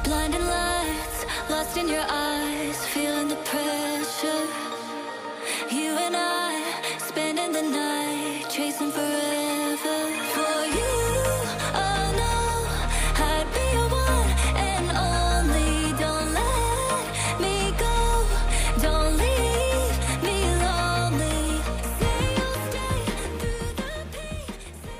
Blinding lights, lost in your eyes, feeling the pressure. You and I, spending the night, chasing forever. For you, oh no, I'd be your one and only. Don't let me go, don't leave me lonely. Say you'll stay through the pain.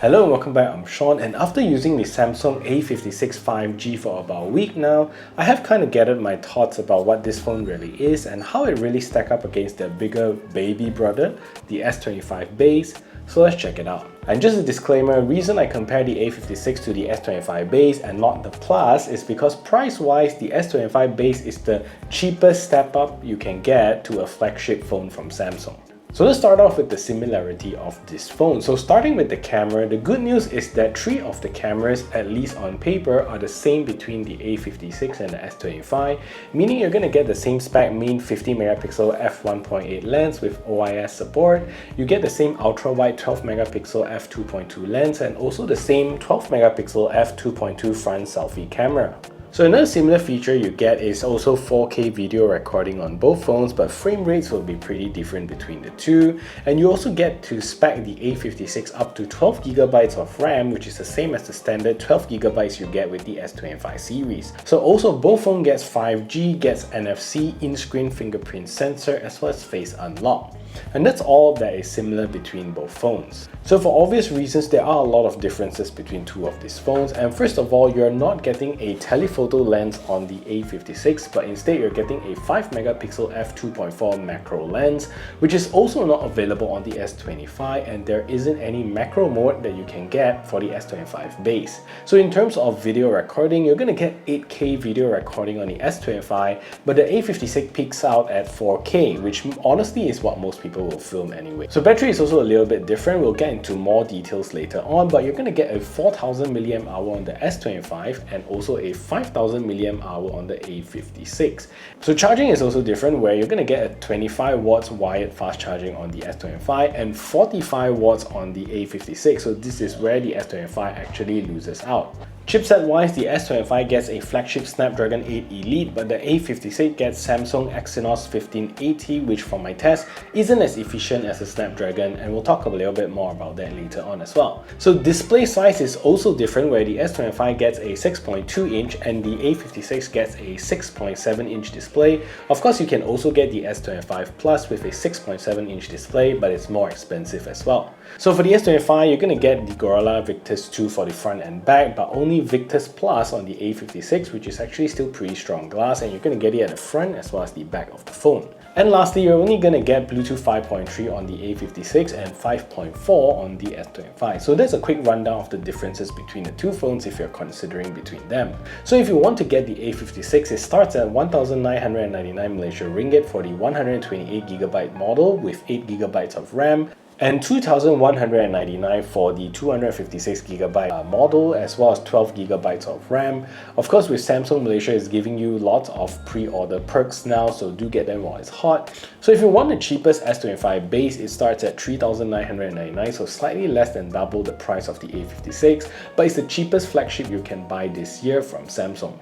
Hello and welcome back, I'm Sean, and after using the Samsung A56 5G for about a week now, I have kind of gathered my thoughts about what this phone really is and how it really stack up against their bigger baby brother, the S25 Base, so let's check it out. And just a disclaimer, reason I compare the A56 to the S25 Base and not the Plus is because price-wise, the S25 Base is the cheapest step up you can get to a flagship phone from Samsung. So let's start off with the similarity of this phone. So starting with the camera, the good news is that 3 of the cameras, at least on paper, are the same between the A56 and the S25, meaning you're going to get the same spec main 50 megapixel f1.8 lens with OIS support. You get the same ultra-wide 12 megapixel f2.2 lens and also the same 12 megapixel f2.2 front selfie camera. So another similar feature you get is also 4K video recording on both phones, but frame rates will be pretty different between the two. And you also get to spec the A56 up to 12GB of RAM, which is the same as the standard 12GB you get with the S25 series. So also both phone gets 5G, gets NFC, in-screen fingerprint sensor, as well as face unlock. And that's all that is similar between both phones. So for obvious reasons, there are a lot of differences between two of these phones. And first of all, you're not getting a telephoto lens on the A56, but instead you're getting a 5 megapixel f2.4 macro lens, which is also not available on the S25, and there isn't any macro mode that you can get for the S25 Base. So in terms of video recording, you're going to get 8K video recording on the S25, but the A56 peaks out at 4K, which honestly is what most people will film anyway. So battery is also a little bit different. We'll get into more details later on, but you're going to get a 4000 mAh on the S25 and also a 5000 mAh on the A56. So charging is also different, where you're going to get a 25 watts wired fast charging on the S25 and 45 watts on the A56. So this is where the S25 actually loses out. Chipset wise, the S25 gets a flagship Snapdragon 8 Elite, but the A56 gets Samsung Exynos 1580, which from my test isn't as efficient as the Snapdragon, and we'll talk a little bit more about that later on as well. So display size is also different, where the S25 gets a 6.2 inch and the A56 gets a 6.7 inch display. Of course, you can also get the S25 Plus with a 6.7 inch display, but it's more expensive as well. So for the S25, you're going to get the Gorilla Victus 2 for the front and back, but only Victus Plus on the A56, which is actually still pretty strong glass, and you're going to get it at the front as well as the back of the phone. And lastly, you're only going to get Bluetooth 5.3 on the A56 and 5.4 on the S25. So that's a quick rundown of the differences between the two phones if you're considering between them. So if you want to get the A56, it starts at 1999 Malaysia ringgit for the 128GB model with 8GB of RAM, and 2,199 for the 256GB model, as well as 12GB of RAM. Of course, with Samsung Malaysia is giving you lots of pre-order perks now, so do get them while it's hot. So if you want the cheapest S25 Base, it starts at 3,999, so slightly less than double the price of the A56, but it's the cheapest flagship you can buy this year from Samsung.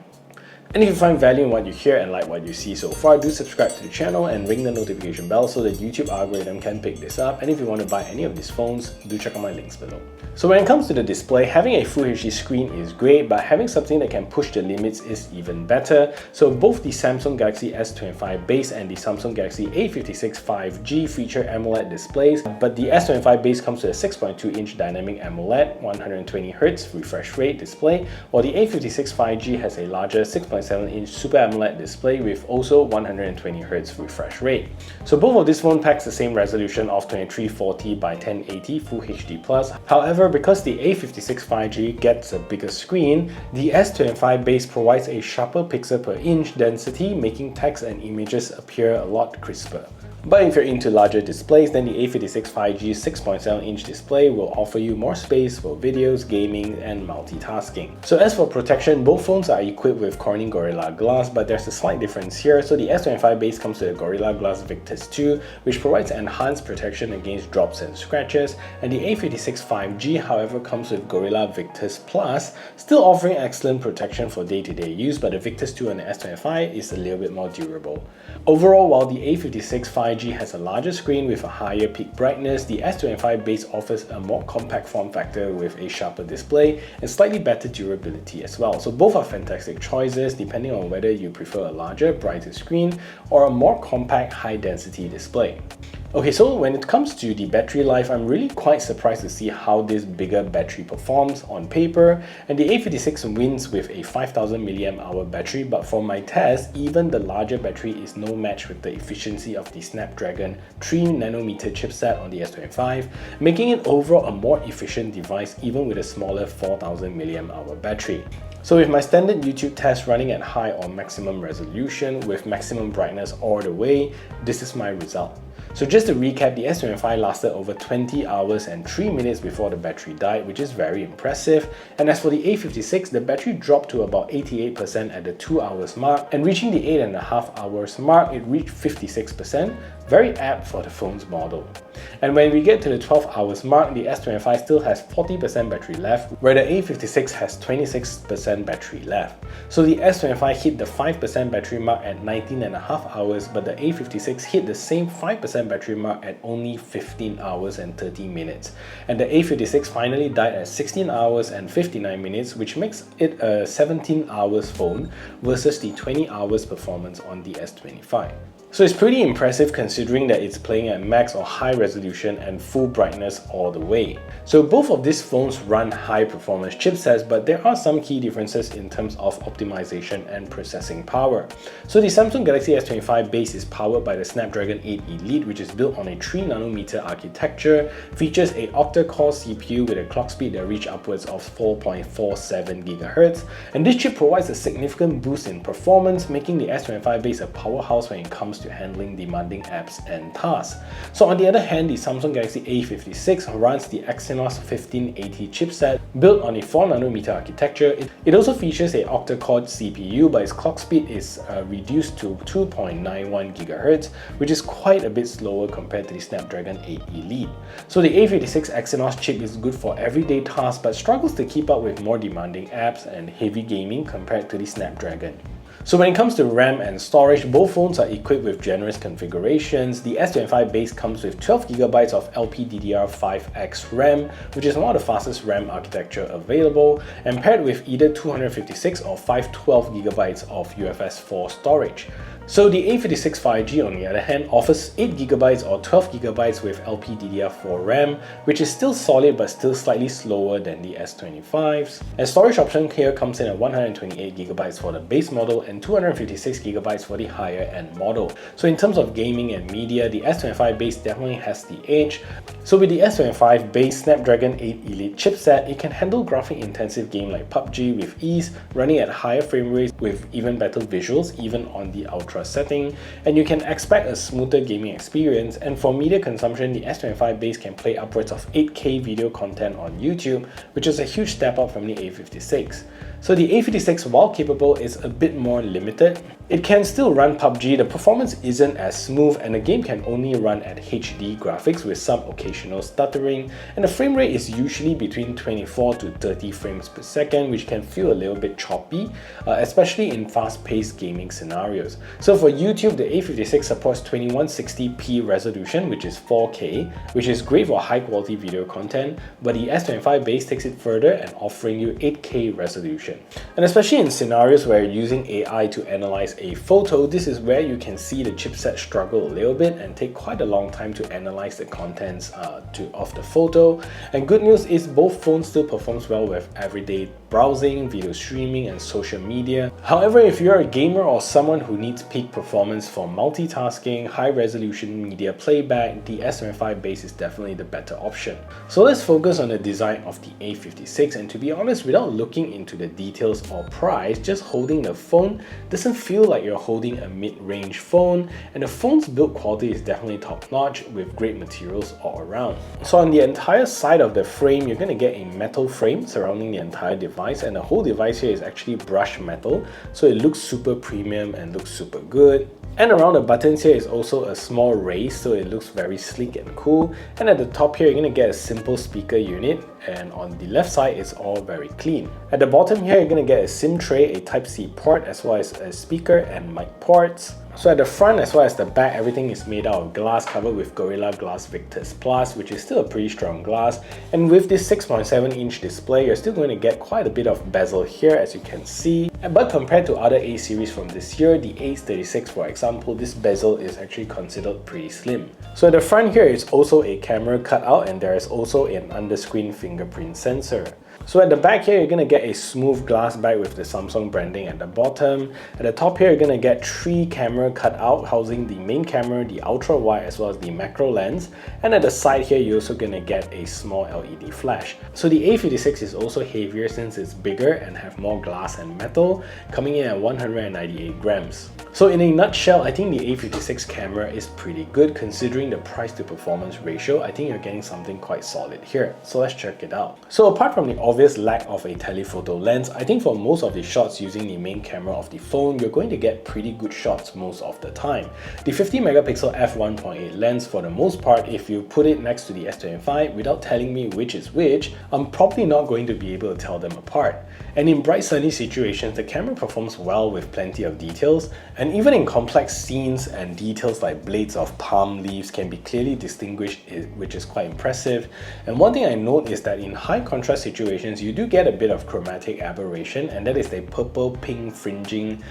And if you find value in what you hear and like what you see so far, do subscribe to the channel and ring the notification bell so that YouTube algorithm can pick this up. And if you want to buy any of these phones, do check out my links below. So when it comes to the display, having a Full HD screen is great, but having something that can push the limits is even better. So both the Samsung Galaxy S25 Base and the Samsung Galaxy A56 5G feature AMOLED displays, but the S25 Base comes with a 6.2-inch dynamic AMOLED 120Hz refresh rate display, while the A56 5G has a larger 6.7-inch Super AMOLED display with also 120Hz refresh rate. So both of these phones packs the same resolution of 2340 by 1080 Full HD+. However, because the A56 5G gets a bigger screen, the S25 Base provides a sharper pixel per inch density, making text and images appear a lot crisper. But if you're into larger displays, then the A56 5G's 6.7-inch display will offer you more space for videos, gaming, and multitasking. So as for protection, both phones are equipped with Corning Gorilla Glass, but there's a slight difference here. So the S25 base comes with a Gorilla Glass Victus 2, which provides enhanced protection against drops and scratches, and the A56 5G, however, comes with Gorilla Victus Plus, still offering excellent protection for day-to-day use, but the Victus 2 on the S25 is a little bit more durable. Overall, while the A56 5G has a larger screen with a higher peak brightness, the S25 base offers a more compact form factor with a sharper display and slightly better durability as well. So both are fantastic choices depending on whether you prefer a larger, brighter screen or a more compact, high-density display. Okay, so when it comes to the battery life, I'm really quite surprised to see how this bigger battery performs on paper, and the A56 wins with a 5000 mAh battery, but for my test, even the larger battery is no match with the efficiency of the Snapdragon 3nm chipset on the S25, making it overall a more efficient device even with a smaller 4000 mAh battery. So with my standard YouTube test running at high or maximum resolution with maximum brightness all the way, this is my result. So just to recap, the S25 lasted over 20 hours and 3 minutes before the battery died, which is very impressive. And as for the A56, the battery dropped to about 88% at the 2 hours mark, and reaching the 8.5 hours mark, it reached 56%, very apt for the phone's model. And when we get to the 12 hours mark, the S25 still has 40% battery left, where the A56 has 26% battery left. So the S25 hit the 5% battery mark at 19.5 hours, but the A56 hit the same 5% battery mark at only 15 hours and 30 minutes. And the A56 finally died at 16 hours and 59 minutes, which makes it a 17 hours phone versus the 20 hours performance on the S25. So it's pretty impressive considering that it's playing at max or high resolution and full brightness all the way. So both of these phones run high performance chipsets, but there are some key differences in terms of optimization and processing power. So the Samsung Galaxy S25 base is powered by the Snapdragon 8 Elite, which is built on a 3nm architecture, features a octa-core CPU with a clock speed that reaches upwards of 4.47 GHz, and this chip provides a significant boost in performance, making the S25 base a powerhouse when it comes to handling demanding apps and tasks. So on the other hand, the Samsung Galaxy A56 runs the Exynos 1580 chipset built on a 4nm architecture. It also features a octa-core CPU, but its clock speed is reduced to 2.91 GHz, which is quite a bit slower compared to the Snapdragon 8 Elite. So the A56 Exynos chip is good for everyday tasks, but struggles to keep up with more demanding apps and heavy gaming compared to the Snapdragon. So when it comes to RAM and storage, both phones are equipped with generous configurations. The S25 base comes with 12GB of LPDDR5X RAM, which is one of the fastest RAM architecture available, and paired with either 256 or 512GB of UFS 4 storage. So the A56 5G on the other hand offers 8GB or 12GB with LPDDR4 RAM, which is still solid but still slightly slower than the S25's. And storage option here comes in at 128GB for the base model and 256GB for the higher end model. So in terms of gaming and media, the S25 base definitely has the edge. So with the S25 base Snapdragon 8 Elite chipset, it can handle graphic intensive game like PUBG with ease, running at higher frame rates with even better visuals even on the ultra setting, and you can expect a smoother gaming experience. And for media consumption, the S25 base can play upwards of 8K video content on YouTube, which is a huge step up from the A56. So the A56, while capable, is a bit more limited. It can still run PUBG, the performance isn't as smooth, and the game can only run at HD graphics with some occasional stuttering, and the frame rate is usually between 24 to 30 frames per second, which can feel a little bit choppy, especially in fast-paced gaming scenarios. So for YouTube, the A56 supports 2160p resolution, which is 4K, which is great for high-quality video content, but the S25 base takes it further and offering you 8K resolution. And especially in scenarios where you're using AI to analyze a photo, this is where you can see the chipset struggle a little bit and take quite a long time to analyze the contents of the photo. And good news is both phones still performs well with everyday browsing, video streaming, and social media. However, if you're a gamer or someone who needs peak performance for multitasking, high-resolution media playback, the S25 base is definitely the better option. So let's focus on the design of the A56, and to be honest, without looking into the details or price, just holding the phone doesn't feel like you're holding a mid-range phone, and the phone's build quality is definitely top-notch with great materials all around. So on the entire side of the frame, you're going to get a metal frame surrounding the entire device, device, and the whole device here is actually brushed metal, so it looks super premium and looks super good. And around the buttons here is also a small raise, so it looks very sleek and cool. And at the top here, you're going to get a simple speaker unit, and on the left side, it's all very clean. At the bottom here, you're going to get a SIM tray, a Type-C port, as well as a speaker and mic ports. So at the front as well as the back, everything is made out of glass covered with Gorilla Glass Victus Plus, which is still a pretty strong glass. And with this 6.7-inch display, you're still going to get quite a bit of bezel here, as you can see. But compared to other A series from this year, the A36 for example, this bezel is actually considered pretty slim. So at the front here is also a camera cutout, and there is also an under-screen fingerprint sensor. So at the back here, you're going to get a smooth glass back with the Samsung branding at the bottom. At the top here, you're going to get 3 camera cutout housing the main camera, the ultra wide as well as the macro lens. And at the side here, you're also going to get a small LED flash. So the A56 is also heavier since it's bigger and have more glass and metal, coming in at 198 grams. So in a nutshell, I think the A56 camera is pretty good considering the price to performance ratio. I think you're getting something quite solid here. So let's check it out. So apart from the obvious lack of a telephoto lens, I think for most of the shots using the main camera of the phone, you're going to get pretty good shots most of the time. The 50 megapixel f1.8 lens, for the most part, if you put it next to the S25 without telling me which is which, I'm probably not going to be able to tell them apart. And in bright sunny situations, the camera performs well with plenty of details, and even in complex scenes and details like blades of palm leaves can be clearly distinguished, which is quite impressive. And one thing I note is that in high contrast situations, you do get a bit of chromatic aberration, and that is the purple-pink fringing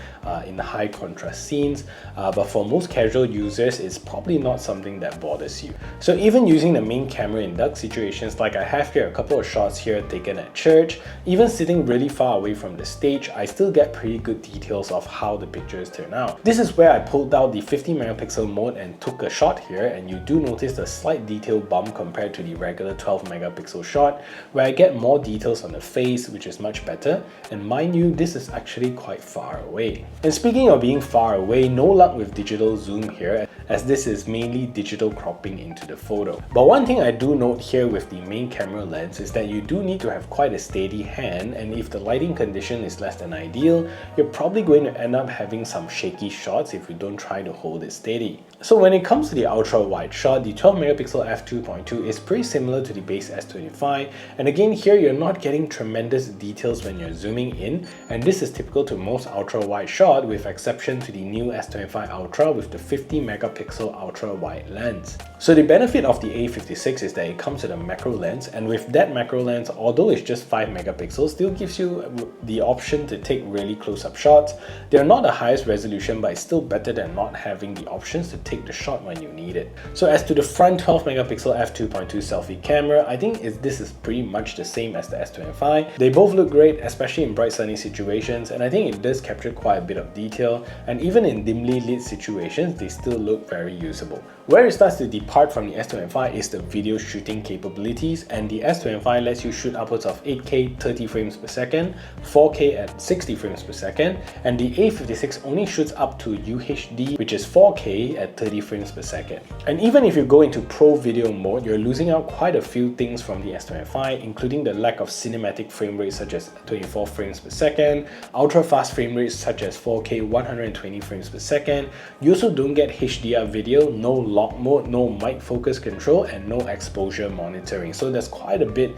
in the high contrast scenes. But for most casual users, it's probably not something that bothers you. So even using the main camera in dark situations, like I have here a couple of shots here taken at church, even sitting really far away from the stage, I still get pretty good details of how the pictures turn out. This is where I pulled out the 50 megapixel mode and took a shot here, and you do notice a slight detail bump compared to the regular 12 megapixel shot, where I get more details on the face, which is much better. And mind you, this is actually quite far away. And speaking of being far away, no luck with digital zoom here, as this is mainly digital cropping into the photo. But one thing I do note here with the main camera lens is that you do need to have quite a steady hand, and if the lighting condition is less than ideal, you're probably going to end up having some shaky shots if you don't try to hold it steady. So when it comes to the ultra wide shot, the 12 megapixel f2.2 is pretty similar to the base S25, and again here you're not getting tremendous details when you're zooming in, and this is typical to most ultra wide shot with exception to the new S25 Ultra with the 50 megapixel ultra wide lens. So the benefit of the A56 is that it comes with a macro lens, and with that macro lens, although it's just 5 megapixels, still gives you the option to take really close-up shots. They're not the highest resolution, but it's still better than not having the options to take the shot when you need it. So as to the front 12 megapixel f2.2 selfie camera, I think this is pretty much the same as the S25. They both look great, especially in bright sunny situations, and I think it does capture quite a bit of detail, and even in dimly lit situations, they still look very usable. Where it starts to depart from the S25 is the video shooting capabilities, and the S25 lets you shoot upwards of 8K 30 frames per second, 4K at 60 frames per second, and the A56 only shoots up to UHD, which is 4K at 30 frames per second. And even if you go into pro video mode, you're losing out quite a few things from the S25, including the lack of cinematic frame rates such as 24 frames per second, ultra fast frame rates such as 4K 120 frames per second. You also don't get HDR video, no lock mode, no mic focus control, and no exposure monitoring. So there's quite a bit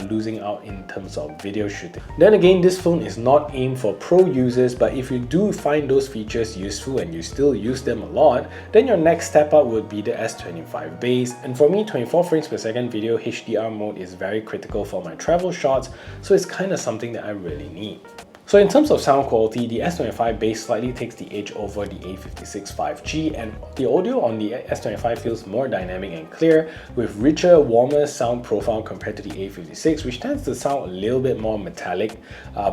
losing out in terms of video shooting. Then again, this phone is not aimed for pro users, but if you do find those features useful and you still use them a lot, then your next step up would be the S25 Base. And for me, 24 frames per second video HDR mode is very critical for my travel shots, so it's kind of something that I really need. So in terms of sound quality, the S25 Base slightly takes the edge over the A56 5G, and the audio on the S25 feels more dynamic and clear, with richer, warmer sound profile compared to the A56, which tends to sound a little bit more metallic.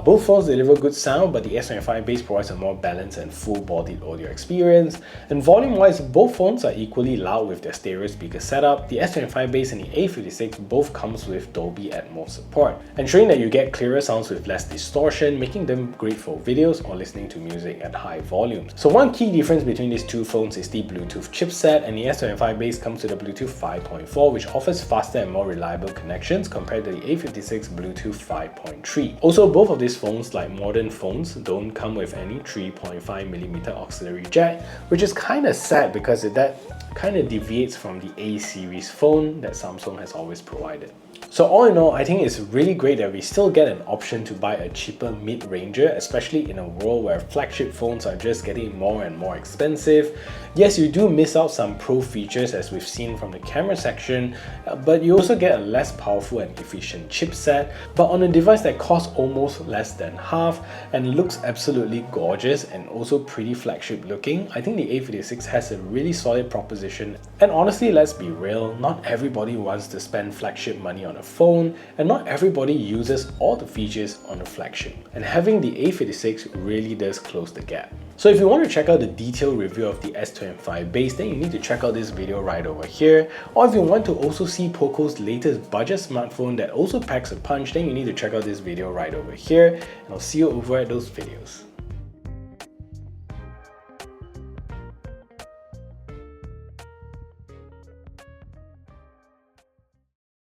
Both phones deliver good sound, but the S25 Base provides a more balanced and full-bodied audio experience. And volume-wise, both phones are equally loud with their stereo speaker setup. The S25 Base and the A56 both comes with Dolby Atmos support, ensuring that you get clearer sounds with less distortion, making them great for videos or listening to music at high volumes. So one key difference between these two phones is the Bluetooth chipset, and the S25 Base comes with a Bluetooth 5.4, which offers faster and more reliable connections compared to the A56 Bluetooth 5.3. Also, both of these phones, like modern phones, don't come with any 3.5mm auxiliary jack, which is kind of sad because that kind of deviates from the A series phone that Samsung has always provided. So all in all, I think it's really great that we still get an option to buy a cheaper mid-ranger, especially in a world where flagship phones are just getting more and more expensive. Yes, you do miss out some pro features as we've seen from the camera section, but you also get a less powerful and efficient chipset, but on a device that costs almost less than half and looks absolutely gorgeous and also pretty flagship looking. I think the A56 has a really solid proposition, and honestly, let's be real, not everybody wants to spend flagship money on a phone, and not everybody uses all the features on a flagship, and having the A56 really does close the gap. So if you want to check out the detailed review of the S25 Base, then you need to check out this video right over here. Or if you want to also see Poco's latest budget smartphone that also packs a punch, then you need to check out this video right over here, and I'll see you over at those videos.